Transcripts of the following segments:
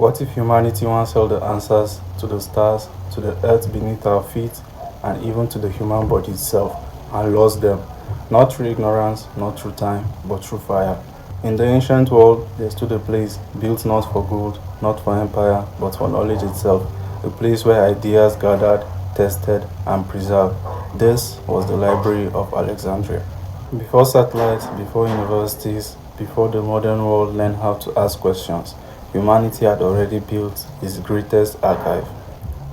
What if humanity once held the answers to the stars, to the earth beneath our feet, and even to the human body itself, and lost them? Not through ignorance, not through time, but through fire. In the ancient world, there stood a place built not for gold, not for empire, but for knowledge itself, a place where ideas gathered, tested, and preserved. This was the Library of Alexandria. Before satellites, before universities, before the modern world learned how to ask questions, humanity had already built its greatest archive.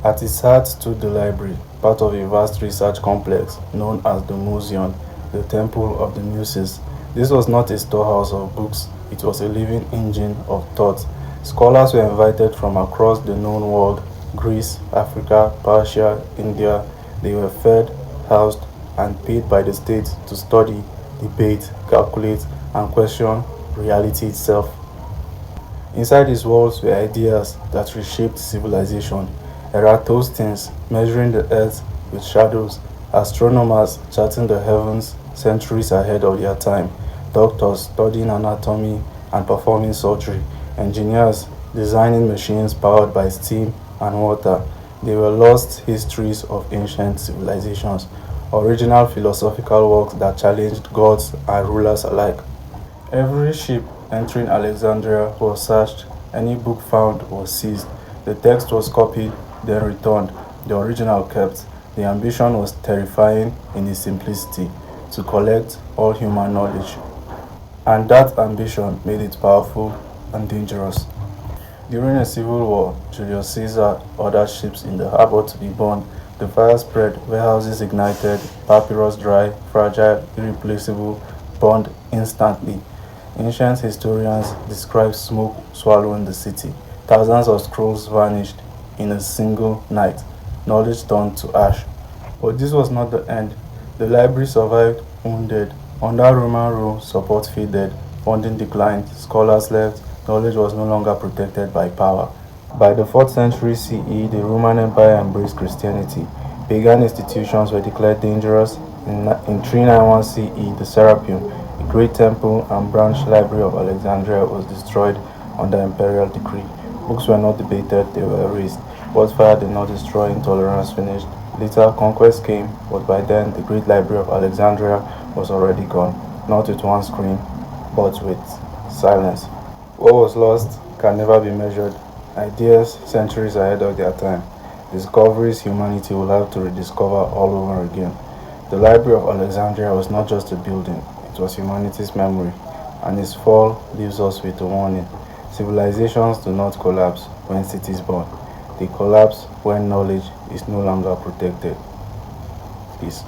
At its heart stood the library, part of a vast research complex known as the Museum, the Temple of the Muses. This was not a storehouse of books, it was a living engine of thought. Scholars were invited from across the known world: Greece, Africa, Persia, India. They were fed, housed, and paid by the state to study, debate, calculate, and question reality itself. Inside these walls were ideas that reshaped civilization. Eratosthenes measuring the earth with shadows, astronomers charting the heavens centuries ahead of their time, doctors studying anatomy and performing surgery, engineers designing machines powered by steam and water. They were lost histories of ancient civilizations, original philosophical works that challenged gods and rulers alike. Every ship entering Alexandria was searched, any book found was seized, the text was copied, then returned, the original kept. The ambition was terrifying in its simplicity: to collect all human knowledge. And that ambition made it powerful and dangerous. During a civil war, Julius Caesar ordered ships in the harbor to be burned. The fire spread, warehouses ignited, papyrus dry, fragile, irreplaceable, burned instantly. Ancient historians describe smoke swallowing the city. Thousands of scrolls vanished in a single night. Knowledge turned to ash. But this was not the end. The library survived wounded. Under Roman rule, support faded, funding declined, scholars left, knowledge was no longer protected by power. By the 4th century CE, the Roman Empire embraced Christianity. Pagan institutions were declared dangerous. In 391 CE, the Serapeum, a great temple and branch library of Alexandria, was destroyed under imperial decree. Books were not debated, they were erased. What fire did not destroy, intolerance finished. Later, conquest came, but by then the great library of Alexandria was already gone, not with one screen, but with silence. What was lost can never be measured. Ideas centuries ahead of their time. Discoveries humanity will have to rediscover all over again. The Library of Alexandria was not just a building, it was humanity's memory, and its fall leaves us with a warning. Civilizations do not collapse when cities burn, they collapse when knowledge is no longer protected. Peace.